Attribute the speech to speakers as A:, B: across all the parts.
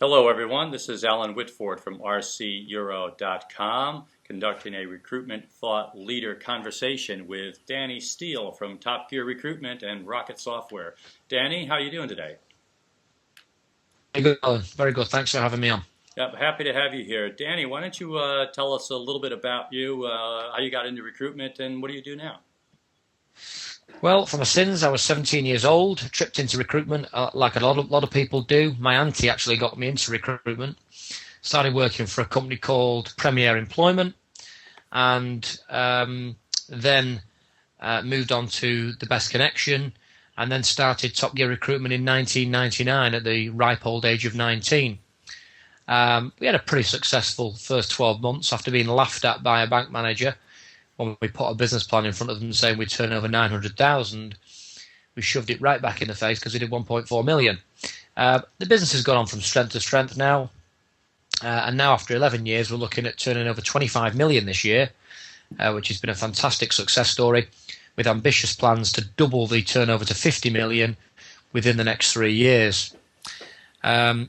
A: Hello, everyone. This is Alan Whitford from RCEuro.com, conducting a recruitment thought leader conversation with Danny Steele from Gear Recruitment and Rocket Software. Danny, how are you doing today?
B: Very good, Alan. Very good. Thanks for having me on.
A: Yep, happy to have you here. Danny, why don't you tell us a little bit about you, how you got into recruitment, and what do you do now?
B: Well, from my sins, I was 17 years old, tripped into recruitment like a lot of people do. My auntie actually got me into recruitment. Started working for a company called Premier Employment, and then moved on to the Best Connection, and then started Top Gear Recruitment in 1999 at the ripe old age of 19. We had a pretty successful first 12 months after being laughed at by a bank manager when we put a business plan in front of them saying we'd turn over 900,000. We shoved it right back in the face because we did 1.4 million. The business has gone on from strength to strength now, and now after 11 years we're looking at turning over 25 million this year, which has been a fantastic success story, with ambitious plans to double the turnover to 50 million within the next 3 years. In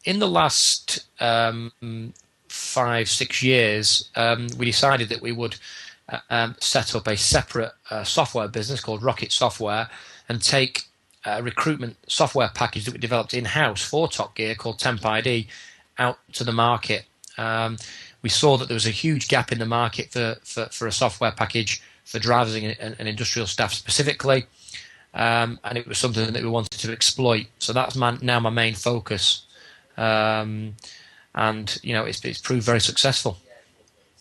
B: the last 5-6 years, we decided that we would set up a separate software business called Rocket Software and take a recruitment software package that we developed in-house for Top Gear called Temp ID out to the market. We saw that there was a huge gap in the market for a software package for drivers and industrial staff specifically, and it was something that we wanted to exploit. So that's now my main focus, and it's proved very successful.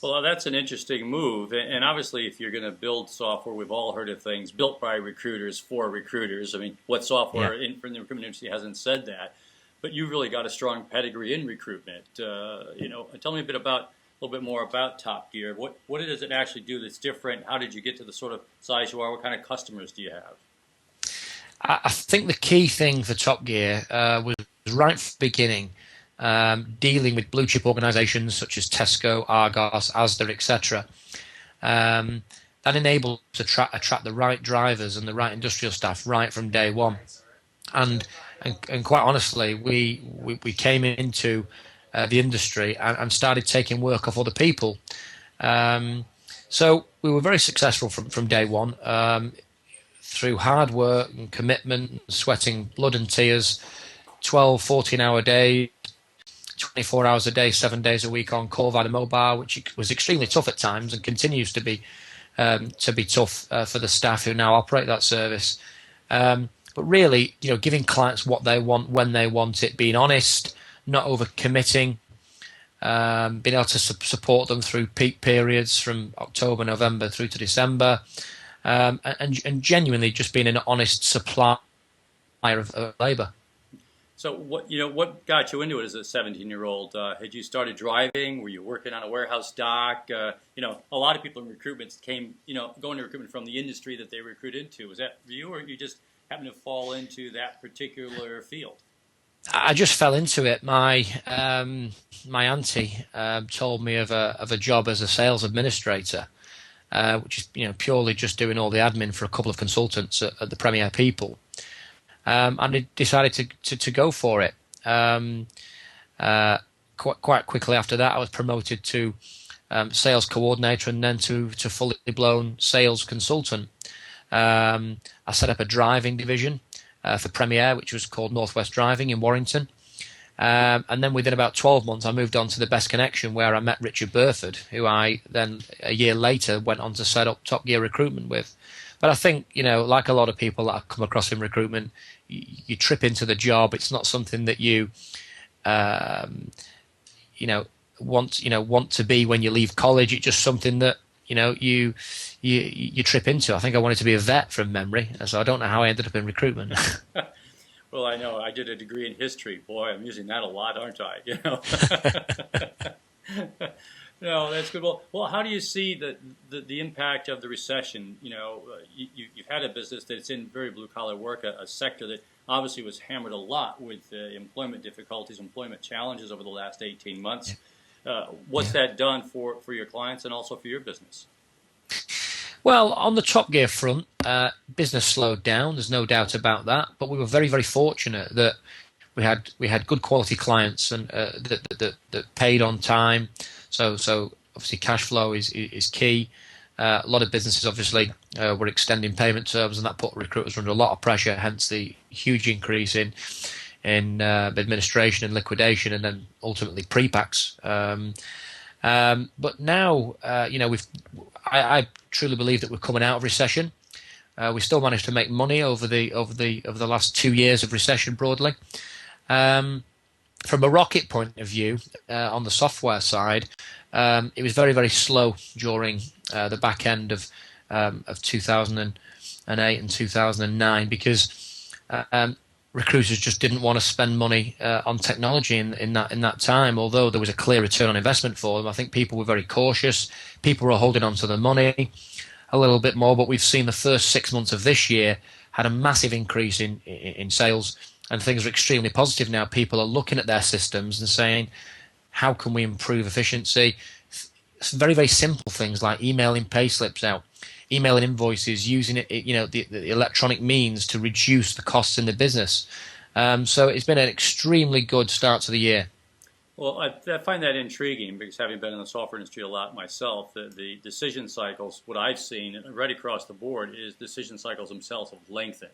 A: Well, that's an interesting move. And obviously, if you're going to build software, we've all heard of things built by recruiters for recruiters. I mean, what software in the recruitment industry hasn't said that? But you've really got a strong pedigree in recruitment. Tell me a little bit more about Top Gear. What does it actually do that's different? How did you get to the sort of size you are? What kind of customers do you have?
B: I think the key thing for Top Gear was right from the beginning. Dealing with blue chip organisations such as Tesco, Argos, Asda, etc. That enabled us to attract the right drivers and the right industrial staff right from day one. And quite honestly, we came into the industry and started taking work off other people. So we were very successful from day one through hard work and commitment, sweating blood and tears, 12, 14-hour days, 24 hours a day, 7 days a week on call via mobile, which was extremely tough at times and continues to be tough for the staff who now operate that service. But really, giving clients what they want when they want it, being honest, not overcommitting, being able to support them through peak periods from October, November through to December, and genuinely just being an honest supplier of labour.
A: So what got you into it as a 17-year-old? Had you started driving? Were you working on a warehouse dock? A lot of people in recruitment came, going to recruitment from the industry that they recruit into. Was that for you, or you just happened to fall into that particular field?
B: I just fell into it. My auntie told me of a job as a sales administrator, which is purely just doing all the admin for a couple of consultants at the Premier People. And I decided to go for it. Quite quickly after that, I was promoted to sales coordinator and then to fully blown sales consultant. I set up a driving division for Premier, which was called Northwest Driving in Warrington. And then within about 12 months, I moved on to the Best Connection, where I met Richard Burford, who I then a year later went on to set up Top Gear Recruitment with. But I think, like a lot of people that I've come across in recruitment, you trip into the job. It's not something that you, want to be when you leave college. It's just something that, you trip into. I think I wanted to be a vet from memory, so I don't know how I ended up in recruitment.
A: Well, I know. I did a degree in history. Boy, I'm using that a lot, aren't I? No, that's good. Well, how do you see the impact of the recession? You've had a business that's in very blue-collar work, a sector that obviously was hammered a lot with employment difficulties, employment challenges over the last 18 months. What's that done for your clients and also for your business?
B: Well, on the Top Gear front, business slowed down. There's no doubt about that. But we were very, very fortunate that we had good quality clients and that paid on time. So obviously cash flow is key. A lot of businesses obviously were extending payment terms, and that put recruiters under a lot of pressure. Hence the huge increase in administration and liquidation, and then ultimately pre-packs. But now, I truly believe that we're coming out of recession. We still managed to make money over the last 2 years of recession broadly. From a Rocket point of view, on the software side, it was very, very slow during the back end of 2008 and 2009 because recruiters just didn't want to spend money on technology in that time. Although there was a clear return on investment for them, I think people were very cautious. People were holding on to the money a little bit more. But we've seen the first 6 months of this year had a massive increase in sales, and things are extremely positive now. People are looking at their systems and saying, how can we improve efficiency? It's very, very simple things like emailing pay slips out, emailing invoices, using the electronic means to reduce the costs in the business. So it's been an extremely good start to the year.
A: Well, I find that intriguing because having been in the software industry a lot myself, the decision cycles, what I've seen right across the board is decision cycles themselves have lengthened.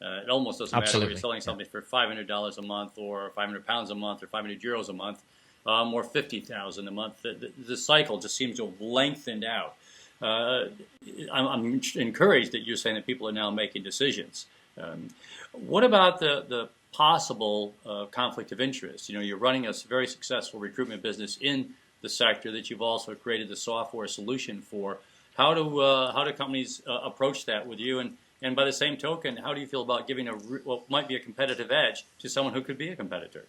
A: It almost doesn't matter whether you're selling something for $500 a month or £500 a month or €500 a month or $50,000 a month. The cycle just seems to have lengthened out. I'm encouraged that you're saying that people are now making decisions. What about the possible conflict of interest? You're running a very successful recruitment business in the sector that you've also created the software solution for. How do companies approach that with you? And by the same token, how do you feel about giving what might be a competitive edge to someone who could be a competitor?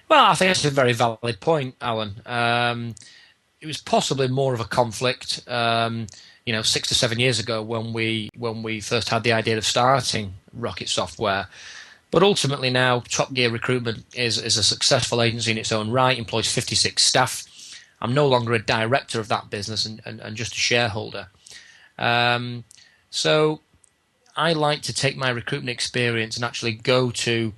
B: Well, I think that's a very valid point, Alan. It was possibly more of a conflict, 6 to 7 years ago when we first had the idea of starting Rocket Software. But ultimately now, Top Gear Recruitment is a successful agency in its own right, employs 56 staff. I'm no longer a director of that business and just a shareholder. So I like to take my recruitment experience and actually go to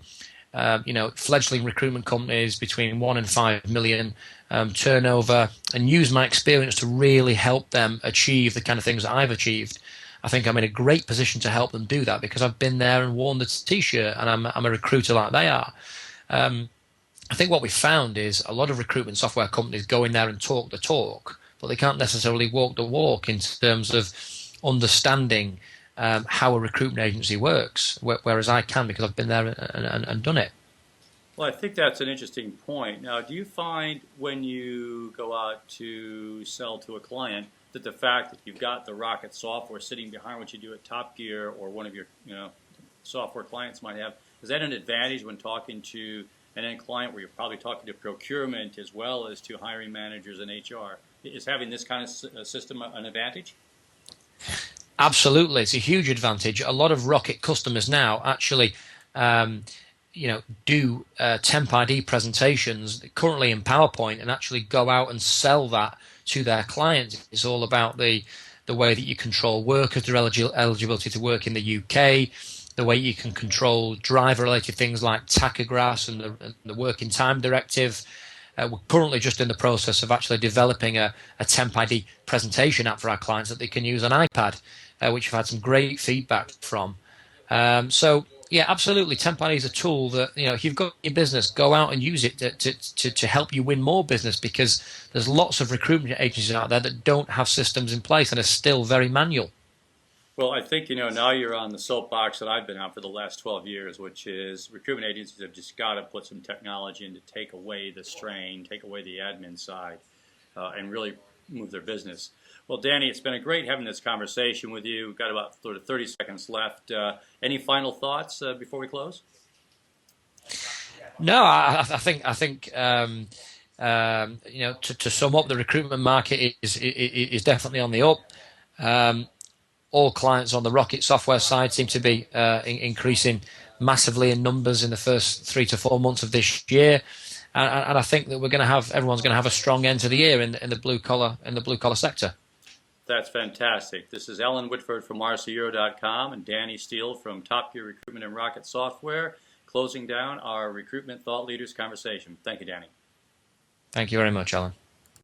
B: fledgling recruitment companies between 1 and 5 million turnover and use my experience to really help them achieve the kind of things that I've achieved. I think I'm in a great position to help them do that because I've been there and worn the t-shirt, and I'm a recruiter like they are. I think what we found is a lot of recruitment software companies go in there and talk the talk, but they can't necessarily walk the walk in terms of understanding how a recruitment agency works, whereas I can because I've been there and done it.
A: Well, I think that's an interesting point. Now, do you find when you go out to sell to a client that the fact that you've got the Rocket software sitting behind what you do at Top Gear or one of your software clients might have, is that an advantage when talking to an end client where you're probably talking to procurement as well as to hiring managers and HR? Is having this kind of system an advantage?
B: Absolutely, it's a huge advantage. A lot of Rocket customers now actually do Temp ID presentations currently in PowerPoint and actually go out and sell that to their clients. It's all about the way that you control workers, their eligibility to work in the UK, the way you can control driver-related things like tachographs and the working time directive. We're currently just in the process of actually developing a Temp ID presentation app for our clients that they can use on iPad, which we've had some great feedback from. So, yeah, absolutely. Temp ID is a tool that, if you've got your business, go out and use it to help you win more business, because there's lots of recruitment agencies out there that don't have systems in place and are still very manual.
A: Well, I think, now you're on the soapbox that I've been on for the last 12 years, which is recruitment agencies have just got to put some technology in to take away the strain, take away the admin side, and really move their business. Well, Danny, it's been great having this conversation with you. We've got about 30 seconds left. Any final thoughts before we close?
B: No, I think to sum up, the recruitment market is definitely on the up. All clients on the Rocket software side seem to be increasing massively in numbers in the first 3 to 4 months of this year, and I think that everyone's going to have a strong end to the year in the blue collar sector.
A: That's fantastic. This is Alan Whitford from RCEuro.com and Danny Steele from Top Gear Recruitment and Rocket Software. closing down our recruitment thought leaders conversation. Thank you, Danny.
B: Thank you very much, Alan.